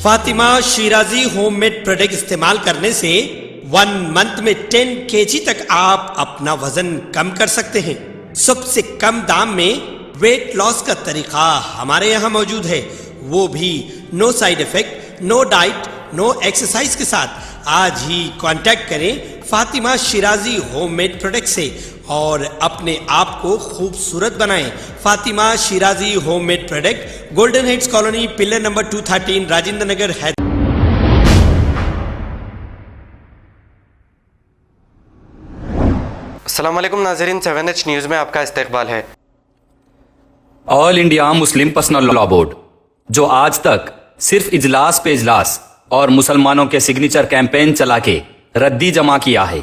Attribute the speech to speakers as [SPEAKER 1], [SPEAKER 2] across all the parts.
[SPEAKER 1] Fatima Shirazi homemade product इस्तेमाल करने से 1 मंथ में 10 kg तक आप अपना वजन कम कर सकते हैं। सबसे कम दाम में वेट लॉस का तरीका हमारे यहाँ मौजूद है, वो भी no side effect, no diet, no exercise के साथ। आज ही कांटेक्ट करें फातिमा शिराजी होममेड प्रोडक्ट से और अपने आप को खूबसूरत बनाएं। Fatima Shirazi homemade product, golden heads colony, pillar number 213, Rajendra Nagar, Hyderabad.
[SPEAKER 2] अस्सलाम वालेकुम नाज़रीन, 7H न्यूज़ में आपका इस्तकबाल है।
[SPEAKER 3] All India Muslim personal law board, जो आज तक सिर्फ इजलास पे इजलास और मुसलमानों के सिग्नेचर कैंपेन चला के रद्दी जमा किया है,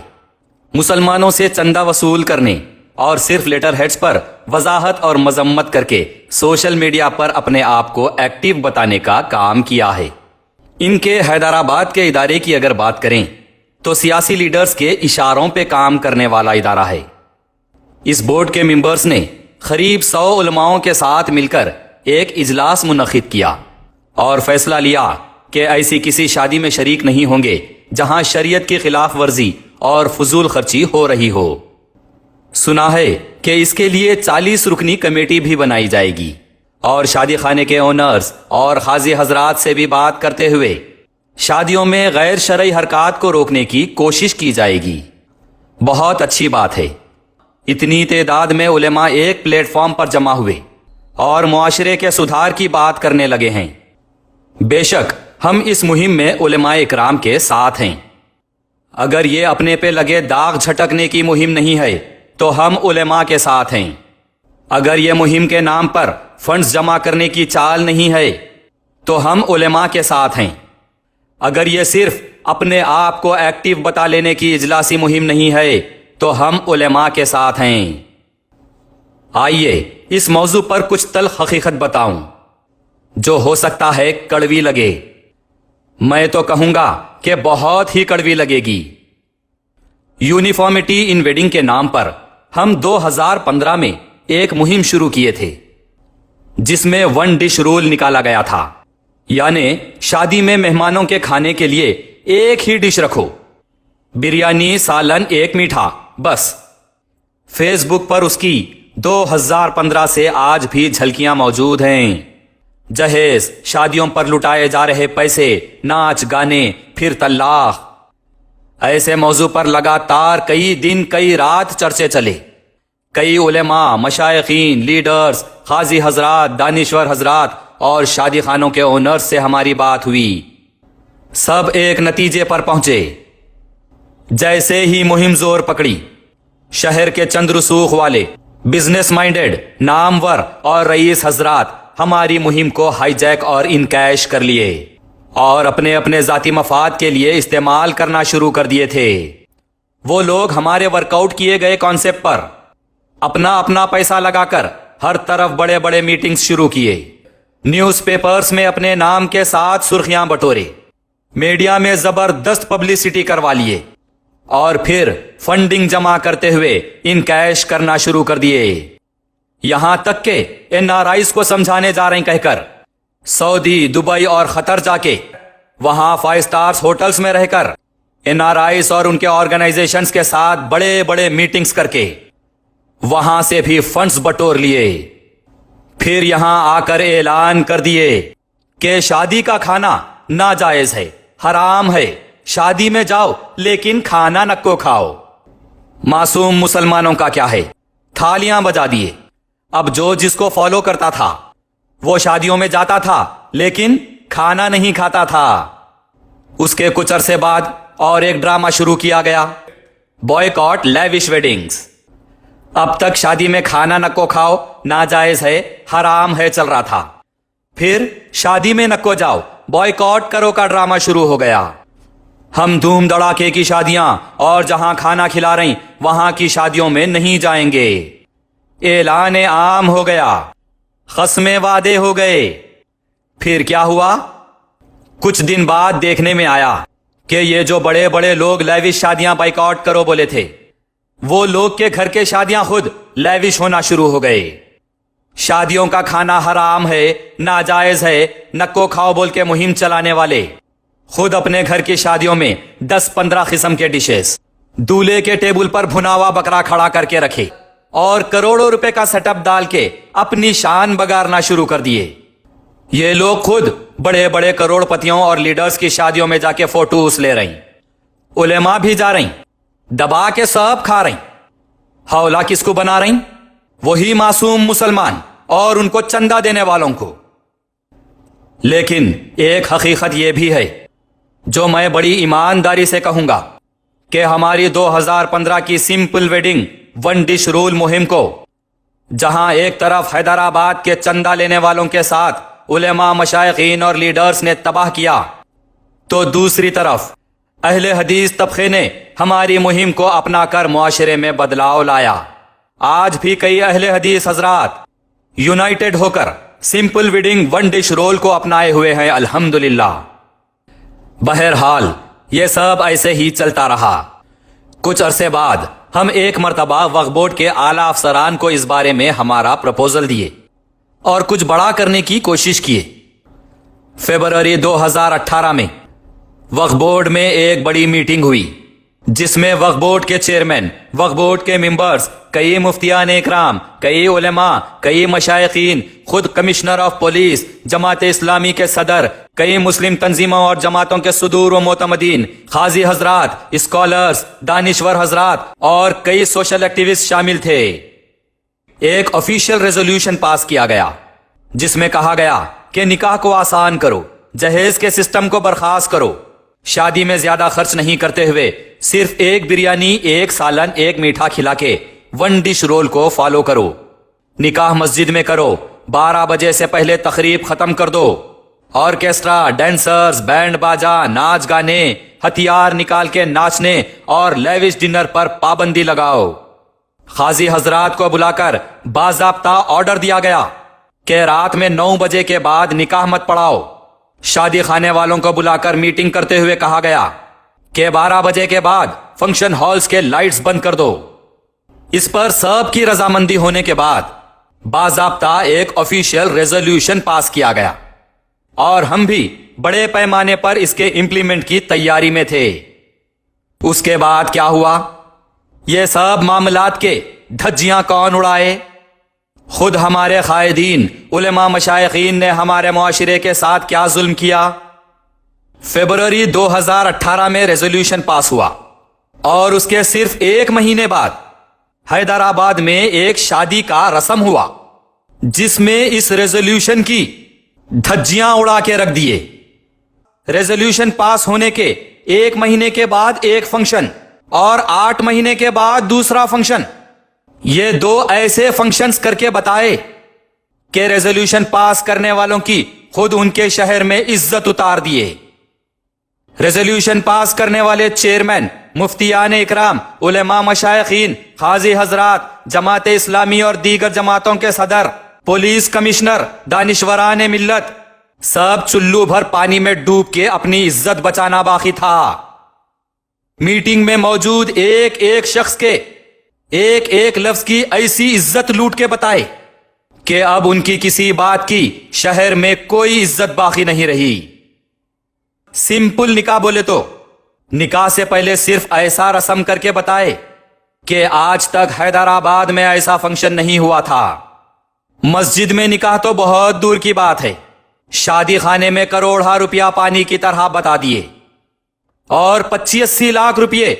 [SPEAKER 3] मुसलमानों से चंदा वसूल करने और सिर्फ लेटर हेड्स पर वजाहत और मजम्मत करके सोशल मीडिया पर अपने आप को एक्टिव बताने का काम किया है। इनके हैदराबाद के इदारे की अगर बात करें तो सियासी लीडर्स के इशारों पे काम करने वाला इदारा है। इस बोर्ड के मेंबर्स ने करीब 100 उलमाओं के साथ मिलकर एक इजलास मुनक्किद किया और फैसला लिया कि ऐसी किसी शादी में शरीक नहीं होंगे जहां शरीयत की खिलाफ वर्जी और फजूल खर्ची हो रही हो। सुना है कि इसके लिए 40 रुकनी कमेटी भी बनाई जाएगी और शादी खाने के ओनर्स और खाजी हजरात से भी बात करते हुए शादियों में गैर शरई हरकत को रोकने की कोशिश की जाएगी। बहुत अच्छी बात है, इतनी तादाद में उलेमा एक प्लेटफॉर्म पर जमा हुए और मुआशरे के सुधार की बात करने लगे हैं। बेशक हम इस मुहिम में उलेमाए इकराम के साथ हैं। अगर ये अपने पे लगे दाग झटकने की मुहिम नहीं है तो हम उलेमा के साथ हैं। अगर ये मुहिम के नाम पर फंड्स जमा करने की चाल नहीं है तो हम उलेमा के साथ हैं। अगर ये सिर्फ अपने आप को एक्टिव बता लेने की इजलासी मुहिम नहीं है तो हम उलेमा के साथ हैं। आइए इस मौजू पर कुछ तल्ख हकीकत बताऊं जो हो सकता है कड़वी लगे। मैं तो कहूंगा कि बहुत ही कड़वी लगेगी। यूनिफॉर्मिटी इन वेडिंग के नाम पर हम 2015 में एक मुहिम शुरू किए थे जिसमें 1 डिश रूल निकाला गया था, यानी शादी में मेहमानों के खाने के लिए एक ही डिश रखो, बिरयानी, सालन, एक मीठा, बस। फेसबुक पर उसकी 2015 से आज भी झलकियां मौजूद हैं। जहेज, शादियों पर लुटाए जा रहे पैसे, नाच गाने, फिर तलाक, ऐसे मौजू पर लगातार कई दिन कई रात चर्चे चले। कई उलेमा, मशाइखीन, लीडर्स, खाजी हजरात, दानिश्वर हजरात और शादी खानों के ओनर्स से हमारी बात हुई। सब एक नतीजे पर पहुंचे। जैसे ही मुहिम जोर पकड़ी, शहर के चंद रसूख वाले, बिजनेस माइंडेड, नामवर और रईस हजरात हमारी मुहिम को हाईजैक और इनकैश कर लिए और अपने अपने जाती मफाद के लिए इस्तेमाल करना शुरू कर दिए थे। वो लोग हमारे वर्कआउट किए गए कॉन्सेप्ट पर अपना अपना पैसा लगाकर हर तरफ बड़े बड़े मीटिंग्स शुरू किए, न्यूज़पेपर्स में अपने नाम के साथ सुर्खियां बटोरे, मीडिया में जबरदस्त पब्लिसिटी करवा लिए और फिर फंडिंग जमा करते हुए इनकैश करना शुरू कर दिए। यहां तक के एनआरआईज को समझाने जा रहे कहकर सऊदी, दुबई और कतर जाके वहां 5 स्टार्स होटल्स में रहकर एनआरआईज और उनके ऑर्गेनाइजेशंस के साथ बड़े बड़े मीटिंग्स करके वहां से भी फंड्स बटोर लिए। फिर यहां आकर ऐलान कर दिए कि शादी का खाना नाजायज है, हराम है, शादी में जाओ लेकिन खाना नक्को खाओ। मासूम मुसलमानों का क्या है, थालियां बजा दिए। अब जो जिसको फॉलो करता था वो शादियों में जाता था लेकिन खाना नहीं खाता था। उसके कुछ अरसे बाद और एक ड्रामा शुरू किया गया, बॉयकॉट लैविश वेडिंग्स। अब तक शादी में खाना नको खाओ नाजायज है, हराम है चल रहा था। फिर शादी में नको जाओ, बॉयकॉट करो का ड्रामा शुरू हो गया। हम धूम धड़ाके की शादियां और जहां खाना खिला रही वहां की शादियों में नहीं जाएंगे। ऐलान आम हो गया, खस्मे वादे हो गए। फिर क्या हुआ? कुछ दिन बाद देखने में आया कि ये जो बड़े बड़े लोग लैविश शादियां बाइकआउट करो बोले थे, वो लोग के घर के शादियां खुद लैविश होना शुरू हो गए। شادیوں کا کھانا حرام ہے، ناجائز ہے، نکو کھاؤ بول کے مہم چلانے والے خود اپنے گھر کی شادیوں میں 10-15 قسم کے ڈشز دولہے کے ٹیبل پر بھنا ہوا بکرا کھڑا کر کے رکھے اور کروڑوں روپے کا سیٹ اپ ڈال کے اپنی شان بگارنا شروع کر دیے۔ یہ لوگ خود بڑے بڑے کروڑ پتیوں اور لیڈرز کی شادیوں میں جا کے فوٹوز لے رہی، علماء بھی جا رہی، دبا کے سب کھا رہی۔ حوالہ کس کو بنا رہی؟ وہی معصوم مسلمان اور ان کو چندہ دینے والوں کو۔ لیکن ایک حقیقت یہ بھی ہے جو میں بڑی ایمانداری سے کہوں گا کہ ہماری 2015 کی simple wedding one dish rule مہم کو جہاں ایک طرف حیدرآباد کے چندہ لینے والوں کے ساتھ علماء، مشائخین اور لیڈرز نے تباہ کیا، تو دوسری طرف اہل حدیث طبقے نے ہماری مہم کو اپنا کر معاشرے میں بدلاؤ لایا۔ آج بھی کئی اہل حدیث حضرات یونائٹڈ ہو کر simple wedding one dish rule کو اپنائے ہوئے ہیں، الحمدللہ۔ بہرحال یہ سب ایسے ہی چلتا رہا۔ کچھ عرصے بعد ہم ایک مرتبہ وقف بورڈ کے اعلیٰ افسران کو اس بارے میں ہمارا پروپوزل دیے اور کچھ بڑا کرنے کی کوشش کیے۔ فروری 2018 میں وقف بورڈ میں ایک بڑی میٹنگ ہوئی جس میں وقف بورڈ کے چیئرمین، وقف بورڈ کے ممبرز، کئی مفتیان اکرام، کئی علماء، کئی مشائخین، خود commissioner of police, Jamaat Islami کے صدر، کئی مسلم تنظیموں اور جماعتوں کے صدور و معتمدین، قاضی حضرات، اسکالرز، دانشور حضرات اور کئی سوشل ایکٹیوسٹ شامل تھے۔ ایک آفیشیل ریزولوشن پاس کیا گیا جس میں کہا گیا کہ نکاح کو آسان کرو، جہیز کے سسٹم کو برخاست کرو، شادی میں زیادہ خرچ نہیں کرتے ہوئے صرف ایک بریانی، ایک سالن، ایک میٹھا کھلا کے ون ڈش رول کو فالو کرو، نکاح مسجد میں کرو، 12 بجے سے پہلے تقریب ختم کر دو، آرکیسٹرا، ڈینسرز، بینڈ باجا، ناچ گانے، ہتھیار نکال کے ناچنے اور لیوش ڈنر پر پابندی لگاؤ۔ قاضی حضرات کو بلا کر باضابطہ آرڈر دیا گیا کہ رات میں 9 بجے کے بعد نکاح مت پڑھاؤ۔ شادی خانے والوں کو بلا کر میٹنگ کرتے ہوئے کہا گیا کہ 12 بجے کے بعد فنکشن ہالز کے لائٹس بند کر دو۔ اس پر سب کی رضامندی ہونے کے بعد باضابطہ ایک آفیشیل ریزولوشن پاس کیا گیا اور ہم بھی بڑے پیمانے پر اس کے امپلیمنٹ کی تیاری میں تھے۔ اس کے بعد کیا ہوا؟ یہ سب معاملات کے دھجیاں کون اڑائے؟ خود ہمارے قائدین، علماء، مشائخین نے ہمارے معاشرے کے ساتھ کیا ظلم کیا۔ فروری 2018 میں ریزولوشن پاس ہوا اور اس کے صرف ایک مہینے بعد حیدرآباد میں ایک شادی کا رسم ہوا جس میں اس ریزولوشن کی دھجیاں اڑا کے رکھ دیے۔ ریزولوشن پاس ہونے کے ایک مہینے کے بعد ایک فنکشن اور 8 مہینے کے بعد دوسرا فنکشن، یہ 2 ایسے فنکشنز کر کے بتائے کہ ریزولوشن پاس کرنے والوں کی خود ان کے شہر میں عزت اتار دیے۔ ریزولوشن پاس کرنے والے چیئرمین، مفتیان اکرام، علماء، مشائخین، قاضی حضرات، جماعت اسلامی اور دیگر جماعتوں کے صدر، پولیس کمشنر، دانشوران ملت، سب چلو بھر پانی میں ڈوب کے اپنی عزت بچانا باقی تھا۔ میٹنگ میں موجود ایک ایک شخص کے ایک ایک لفظ کی ایسی عزت لوٹ کے بتائے کہ اب ان کی کسی بات کی شہر میں کوئی عزت باقی نہیں رہی۔ سمپل نکاح بولے تو نکاح سے پہلے صرف ایسا رسم کر کے بتائے کہ آج تک حیدرآباد میں ایسا فنکشن نہیں ہوا تھا۔ مسجد میں نکاح تو بہت دور کی بات ہے، شادی خانے میں کروڑا روپیہ پانی کی طرح بتا دیے اور 25-80 لاکھ روپے،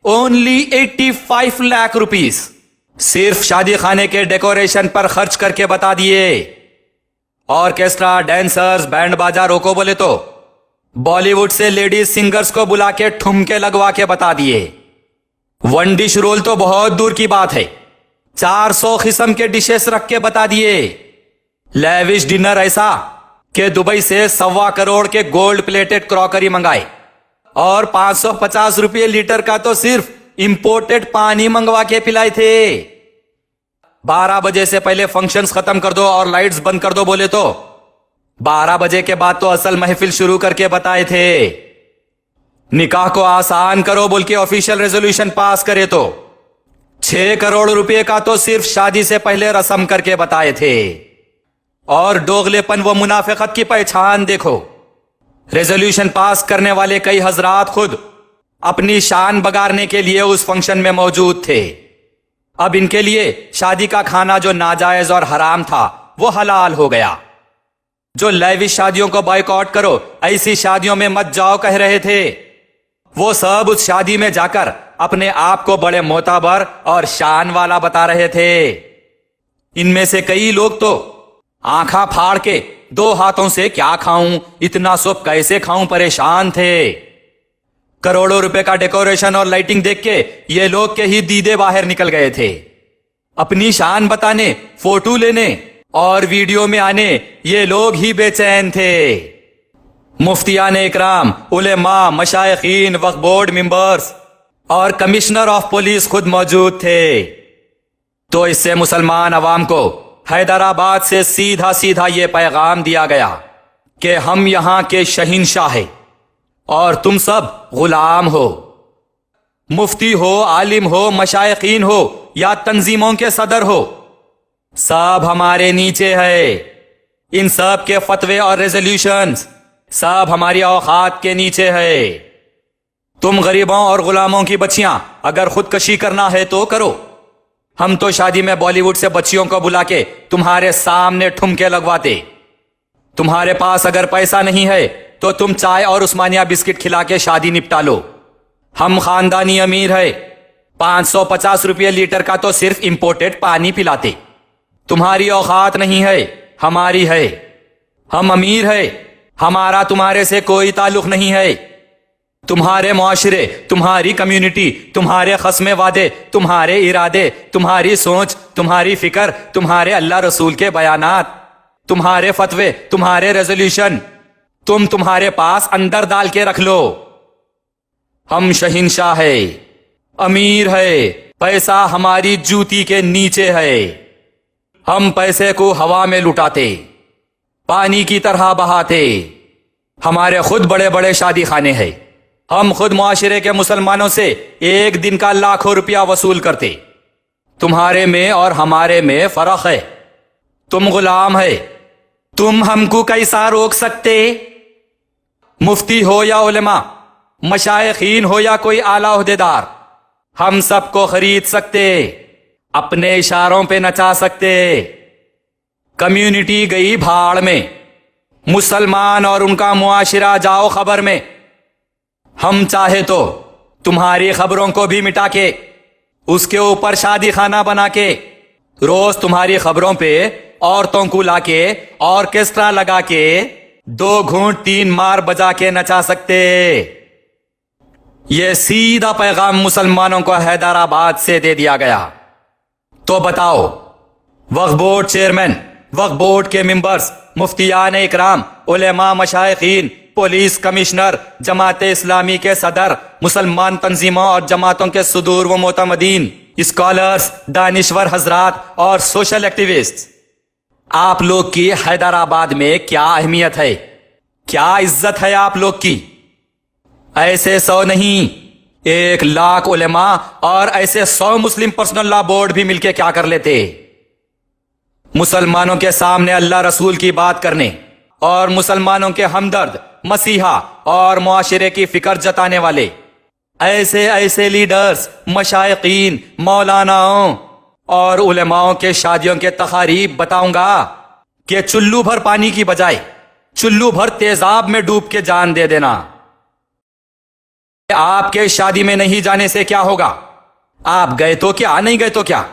[SPEAKER 3] اونلی 85 لاکھ روپیز صرف شادی خانے کے ڈیکوریشن پر خرچ کر کے بتا دیے۔ آرکیسٹرا، ڈینسرز، بینڈ باجا روکو بولے تو بالی ووڈ سے لیڈیز سنگرز کو بلا کے ٹھمکے لگوا کے بتا دیے۔ ون ڈش رول تو بہت دور کی بات ہے، 400 قسم کے ڈشز رکھ کے بتا دیے۔ لیوش ڈنر ایسا کہ دبئی سے 1.25 کروڑ کے گولڈ پلیٹڈ کراکری منگائے اور 550 روپے لیٹر کا تو صرف امپورٹڈ پانی منگوا کے پلائے تھے۔ 12 بجے سے پہلے فنکشنز ختم کر دو اور لائٹس بند کر دو بولے تو 12 بجے کے بعد تو اصل محفل شروع کر کے بتائے تھے۔ نکاح کو آسان کرو بول کے آفیشیل ریزولوشن پاس کرے تو 6 करोड़ रुपए का तो सिर्फ शादी से पहले रस्म करके बताए थे, और दोगलेपन व मुनाफिकत की पहचान देखो। रेजोल्यूशन पास करने वाले कई हजरात खुद अपनी शान बगाड़ने के लिए उस फंक्शन में मौजूद थे। अब इनके लिए शादी का खाना जो नाजायज और हराम था वो हलाल हो गया। जो लैविश शादियों को बॉयकॉट करो, ऐसी शादियों में मत जाओ कह रहे थे, वो सब उस शादी में जाकर अपने आप को बड़े मोताबर और शान वाला बता रहे थे। इनमें से कई लोग तो आंखा फाड़ के 2 हाथों से क्या खाऊं, इतना सब कैसे खाऊं परेशान थे। करोड़ों रुपए का डेकोरेशन और लाइटिंग देख के ये लोग के ही दीदे बाहर निकल गए थे। अपनी शान बताने, फोटो लेने और वीडियो में आने ये लोग ही बेचैन थे। मुफ्तियान इकराम, उलेमा, मशाइखीन, वक्फ बोर्ड मेंबर्स और कमिश्नर ऑफ पुलिस खुद मौजूद थे। तो इससे मुसलमान अवाम को हैदराबाद से सीधा सीधा ये पैगाम दिया गया कि हम यहां के शहींशाह हैं और तुम सब गुलाम हो। मुफ्ती हो, आलिम हो, मशाइखीन हो या तंजीमों के सदर हो, सब हमारे नीचे है। इन सब के फतवे और रेजोल्यूशंस सब हमारी औकात के नीचे है। तुम गरीबों और गुलामों की बच्चियां अगर खुदकशी करना है तो करो। हम तो शादी में बॉलीवुड से बच्चियों को बुला के तुम्हारे सामने ठुमके लगवाते। तुम्हारे पास अगर पैसा नहीं है तो तुम चाय और उस्मानिया बिस्किट खिला के शादी निपटा लो। हम खानदानी अमीर है, 550 रुपये लीटर का तो सिर्फ इंपोर्टेड पानी पिलाते। तुम्हारी औकात नहीं है, हमारी है। हम अमीर है, हमारा तुम्हारे से कोई ताल्लुक नहीं है। तुम्हारे मुआशरे, तुम्हारी कम्युनिटी, तुम्हारे खस्मे वादे, तुम्हारे इरादे, तुम्हारी सोच, तुम्हारी फिक्र, तुम्हारे अल्लाह रसूल के बयानात, तुम्हारे फतवे, तुम्हारे रेजोल्यूशन तुम तुम्हारे पास अंदर डाल के रख लो। हम शहींशाह है, अमीर है, पैसा हमारी जूती के नीचे है। हम पैसे को हवा में लुटाते, पानी की तरह बहाते। हमारे खुद बड़े बड़े शादी खाने हैं। हम खुद मुआशरे के मुसलमानों से एक दिन का लाखों रुपया वसूल करते। तुम्हारे में और हमारे में फर्क है। तुम गुलाम है, तुम हमको कैसा रोक सकते? मुफ्ती हो या उलेमा, मशाइखीन हो या कोई आला ओहदेदार, हम सबको खरीद सकते, अपने इशारों पे नचा सकते। कम्युनिटी गई भाड़ में, मुसलमान और उनका मुआशिरा जाओ खबर में। हम चाहे तो तुम्हारी खबरों को भी मिटा के उसके ऊपर शादी खाना बना के रोज तुम्हारी खबरों पे औरतों को लाके ऑर्केस्ट्रा लगा के 2 घूंट 3 मार बजा के नचा सकते। ये सीधा पैगाम मुसलमानों को हैदराबाद से दे दिया गया। तो बताओ, वक्फ बोर्ड चेयरमैन, वक्फ बोर्ड के मेंबर्स, मुफ्तियान इकराम, उलेमा, मशाइखीन, पुलिस कमिश्नर, जमात इस्लामी के सदर, मुसलमान तंजीमों और जमातों के सुदूर व मोतमदीन, स्कॉलर्स, दानिश्वर हजरात और सोशल एक्टिविस्ट, आप लोग की हैदराबाद में क्या अहमियत है, क्या इज्जत है आप लोग की? ऐसे 100 नहीं, 1 लाख उलेमा और ऐसे 100 मुस्लिम पर्सनल लॉ बोर्ड भी मिलके क्या कर लेते? मुसलमानों के सामने अल्लाह रसूल की बात करने और मुसलमानों के हमदर्द, मसीहा और मुआशरे की फिक्र जताने वाले ऐसे ऐसे लीडर्स, मशाइकीन, मौलानाओं और उलेमाओं के शादियों के तकारीब बताऊंगा कि चुल्लू भर पानी की बजाय चुल्लू भर तेजाब में डूब के जान दे देना। आपके शादी में नहीं जाने से क्या होगा? आप गए तो क्या, नहीं गए तो क्या?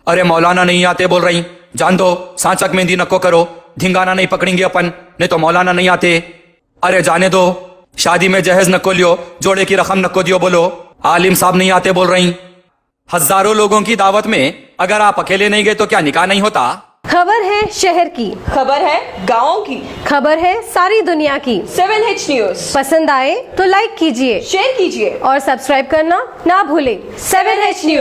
[SPEAKER 3] अरे मौलाना नहीं आते बोल रही, जान दो, सांचक मेहंदी नको करो, धिंगाना नहीं पकड़ेंगे अपन, नहीं तो मौलाना नहीं आते। अरे जाने दो, शादी में जहेज नको लियो, जोड़े की रकम नको दियो बोलो, आलिम साहब नहीं आते बोल रही। हजारों लोगों की दावत में अगर आप अकेले नहीं गए तो क्या निकाह नहीं होता?
[SPEAKER 4] खबर है शहर की,
[SPEAKER 5] खबर है गाँव की,
[SPEAKER 4] खबर है सारी दुनिया की।
[SPEAKER 5] 7H न्यूज
[SPEAKER 4] पसंद आए तो लाइक कीजिए,
[SPEAKER 5] शेयर कीजिए
[SPEAKER 4] और सब्सक्राइब करना ना भूलें।
[SPEAKER 5] 7H news.